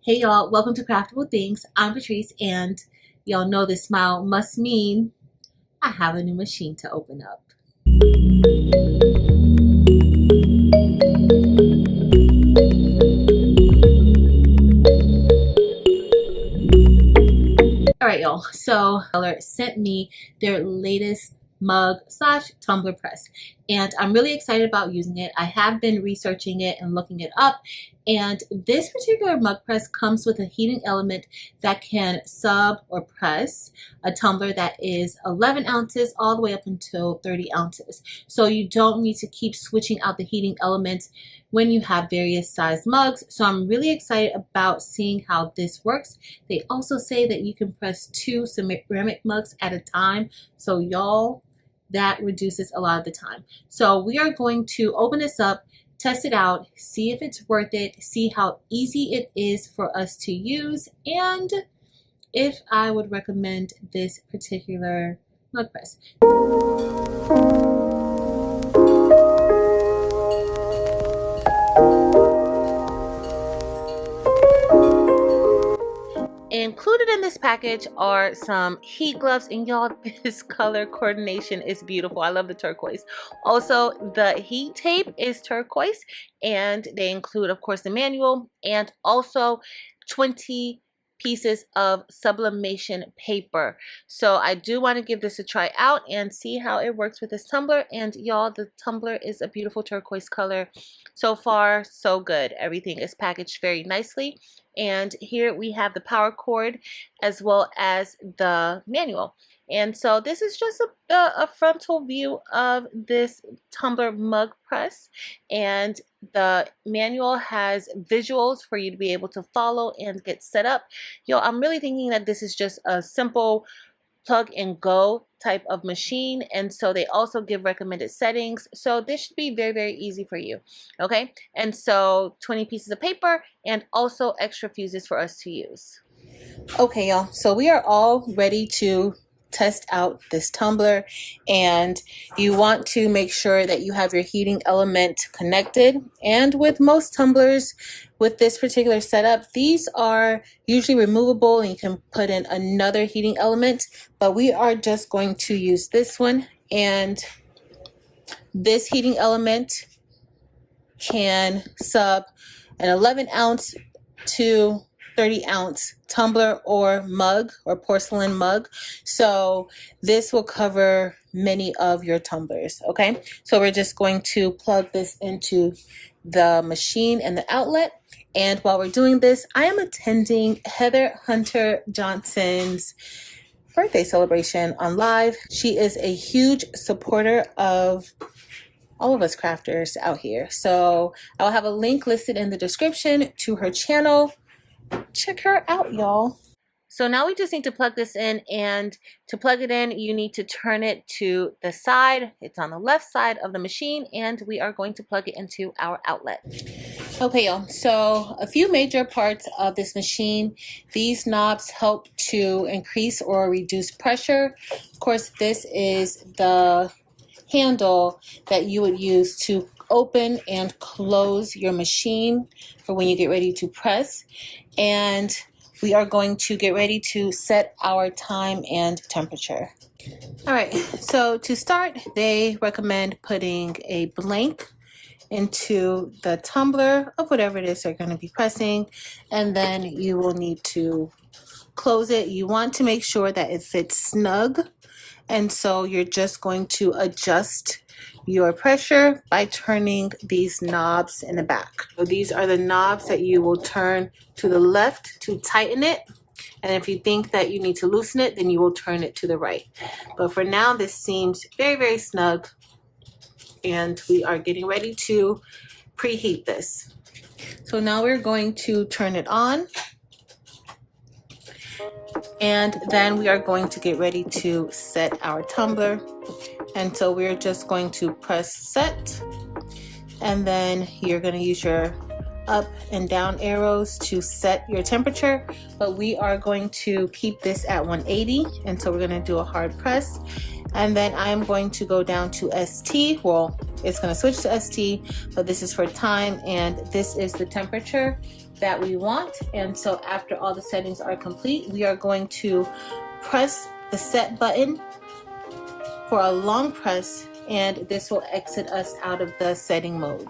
Hey y'all, welcome to Craftable Things. I'm Patrice, and y'all know this smile must mean I have a new machine to open up. Alright y'all, so Tumbler sent me their latest mug slash tumbler press, and I'm really excited about using it. I have been researching it and looking it up, and this particular mug press comes with a heating element that can sub or press a tumbler that is 11 ounces all the way up until 30 ounces. So you don't need to keep switching out the heating elements when you have various size mugs. So I'm really excited about seeing how this works. They also say that you can press 2 ceramic mugs at a time. So y'all, that reduces a lot of the time. So we are going to open this up, test it out, see if it's worth it, see how easy it is for us to use, and if I would recommend this particular mug press. Included in this package are some heat gloves, and y'all, this color coordination is beautiful. I love the turquoise. Also, the heat tape is turquoise, and they include, of course, the manual and also 20 pieces of sublimation paper. So I do want to give this a try out and see how it works with this tumbler. And y'all, the tumbler is a beautiful turquoise color. So far, so good. Everything is packaged very nicely. And here we have the power cord as well as the manual. And so this is just a frontal view of this tumbler mug press, and the manual has visuals for you to be able to follow and get set up. Yo, I'm really thinking that this is just a simple plug and go type of machine, and so they also give recommended settings, so this should be very easy for you. Okay, and so 20 pieces of paper and also extra fuses for us to use. Okay y'all, so we are all ready to test out this tumbler, and you want to make sure that you have your heating element connected. And with most tumblers with this particular setup, these are usually removable and you can put in another heating element, but we are just going to use this one. And this heating element can sub an 11 ounce to 30 ounce tumbler or mug or porcelain mug. So this will cover many of your tumblers. Okay, so we're just going to plug this into the machine and the outlet. And while we're doing this, I am attending Heather Hunter Johnson's birthday celebration on live. She is a huge supporter of all of us crafters out here. So I'll have a link listed in the description to her channel. Check her out, y'all. So now we just need to plug this in, and to plug it in, you need to turn it to the side. It's on the left side of the machine, and we are going to plug it into our outlet. Okay, y'all, so a few major parts of this machine. These knobs help to increase or reduce pressure. Of course, this is the handle that you would use to open and close your machine for when you get ready to press. And we are going to get ready to set our time and temperature. All right, so to start, they recommend putting a blank into the tumbler of whatever it is they're going to be pressing, and then you will need to close it. You want to make sure that it fits snug, and so you're just going to adjust your pressure by turning these knobs in the back. So these are the knobs that you will turn to the left to tighten it, and if you think that you need to loosen it, then you will turn it to the right. But for now, this seems very snug, and we are getting ready to preheat this. So now we're going to turn it on, and then we are going to get ready to set our tumbler. And so we're just going to press set, and then you're going to use your up and down arrows to set your temperature, but we are going to keep this at 180, and so we're going to do a hard press. And then I'm going to go down to ST. Well, it's going to switch to ST, but this is for time, and this is the temperature that we want. And so after all the settings are complete, we are going to press the set button for a long press, and this will exit us out of the setting mode.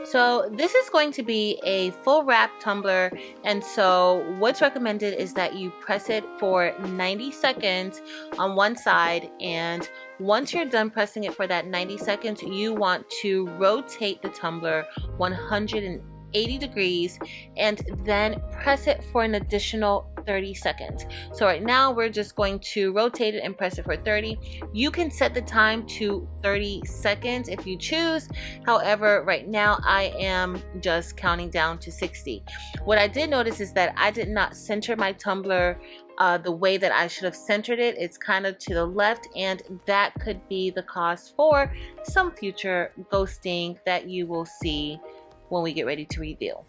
So this is going to be a full wrap tumbler, and so what's recommended is that you press it for 90 seconds on one side, and once you're done pressing it for that 90 seconds, you want to rotate the tumbler 180 degrees and then press it for an additional 30 seconds. So right now we're just going to rotate it and press it for 30. You can set the time to 30 seconds if you choose. However, right now I am just counting down to 60. What I did notice is that I did not center my tumbler the way that I should have centered it. It's kind of to the left, and that could be the cause for some future ghosting that you will see when we get ready to reveal.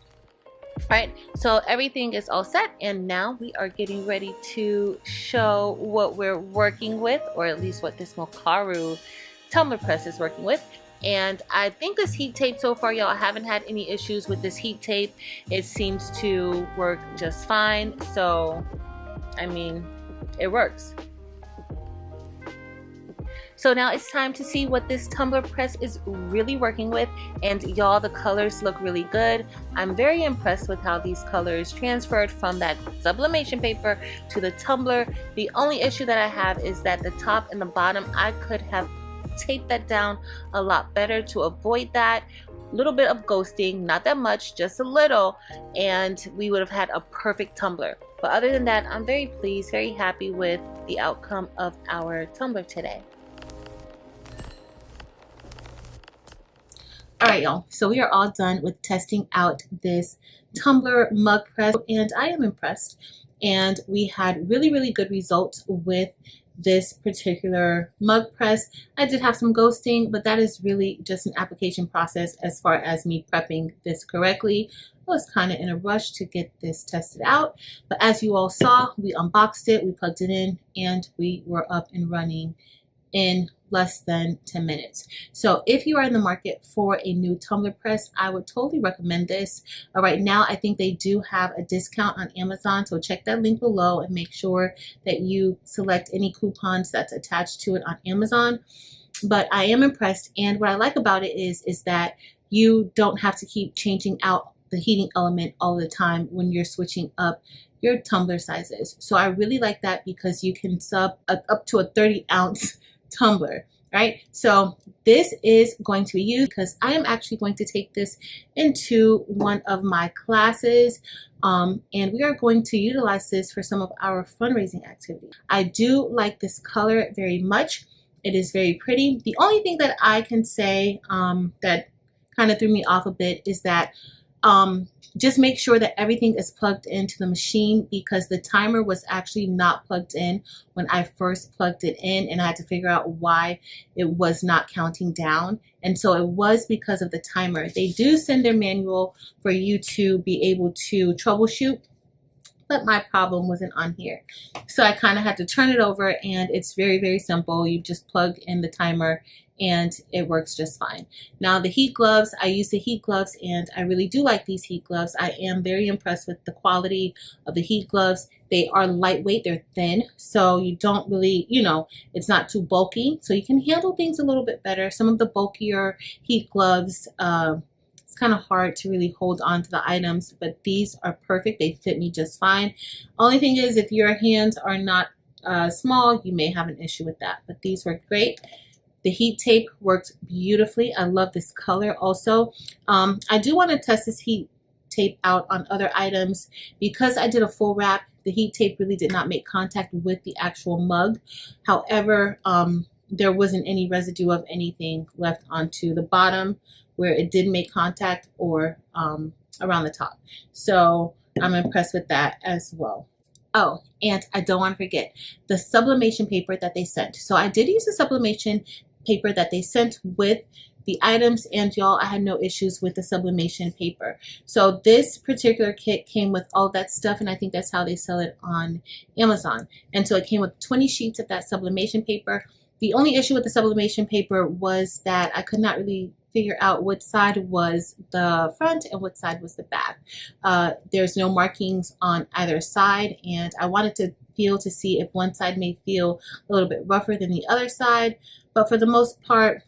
Alright, so everything is all set, and now we are getting ready to show what we're working with, or at least what this Mokaru tumbler press is working with. And I think this heat tape so far, y'all, I haven't had any issues with this heat tape. It seems to work just fine. So, I mean, it works. So now it's time to see what this tumbler press is really working with, and y'all, the colors look really good. I'm very impressed with how these colors transferred from that sublimation paper to the tumbler. The only issue that I have is that the top and the bottom, I could have taped that down a lot better to avoid that little bit of ghosting, not that much, just a little, and we would have had a perfect tumbler. But other than that, I'm very pleased, very happy with the outcome of our tumbler today. Alright, y'all, so we are all done with testing out this tumbler mug press, and I am impressed. And we had really good results with this particular mug press. I did have some ghosting, but that is really just an application process as far as me prepping this correctly. I was kind of in a rush to get this tested out, but as you all saw, we unboxed it, we plugged it in, and we were up and running in less than 10 minutes. So if you are in the market for a new tumbler press, I would totally recommend this. Right now, I think they do have a discount on Amazon, so check that link below and make sure that you select any coupons that's attached to it on Amazon. But I am impressed, and what I like about it is that you don't have to keep changing out the heating element all the time when you're switching up your tumbler sizes. So I really like that because you can sub up to a 30-ounce tumbler, right? So this is going to be used because I am actually going to take this into one of my classes, and we are going to utilize this for some of our fundraising activities. I do like this color very much. It is very pretty. The only thing that I can say that kind of threw me off a bit is that just make sure that everything is plugged into the machine, because the timer was actually not plugged in when I first plugged it in, and I had to figure out why it was not counting down. And so it was because of the timer. They do send their manual for you to be able to troubleshoot, but my problem wasn't on here. So I kind of had to turn it over, and it's very simple. You just plug in the timer and it works just fine. Now the heat gloves, I use the heat gloves, and I really do like these heat gloves. I am very impressed with the quality of the heat gloves. They are lightweight, they're thin, so you don't really, you know, it's not too bulky, so you can handle things a little bit better. Some of the bulkier heat gloves, it's kind of hard to really hold on to the items, but these are perfect. They fit me just fine. Only thing is, if your hands are not small, you may have an issue with that, but these work great. The heat tape worked beautifully. I love this color also. I do want to test this heat tape out on other items. Because I did a full wrap, the heat tape really did not make contact with the actual mug. However, there wasn't any residue of anything left onto the bottom where it did make contact, or around the top. So I'm impressed with that as well. Oh, and I don't want to forget the sublimation paper that they sent. So I did use the sublimation paper that they sent with the items, and y'all, I had no issues with the sublimation paper. So this particular kit came with all that stuff, and I think that's how they sell it on Amazon. And so it came with 20 sheets of that sublimation paper. The only issue with the sublimation paper was that I could not really figure out what side was the front and what side was the back. There's no markings on either side, and I wanted to feel to see if one side may feel a little bit rougher than the other side, but for the most part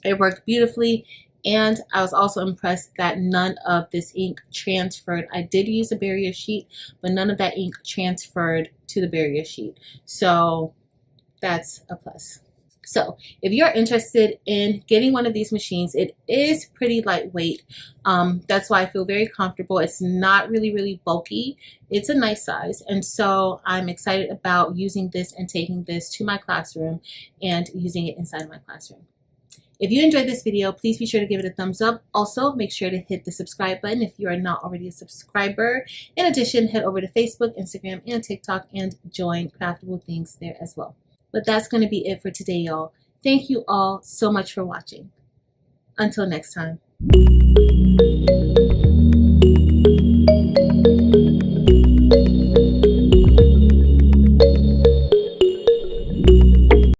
it worked beautifully. And I was also impressed that none of this ink transferred. I did use a barrier sheet, but none of that ink transferred to the barrier sheet, so that's a plus. So if you're interested in getting one of these machines, it is pretty lightweight. That's why I feel very comfortable. It's not really bulky. It's a nice size, and so I'm excited about using this and taking this to my classroom and using it inside of my classroom. If you enjoyed this video, please be sure to give it a thumbs up. Also, make sure to hit the subscribe button if you are not already a subscriber. In addition, head over to Facebook, Instagram, and TikTok and join Craftable Things there as well. But that's going to be it for today, y'all. Thank you all so much for watching. Until next time.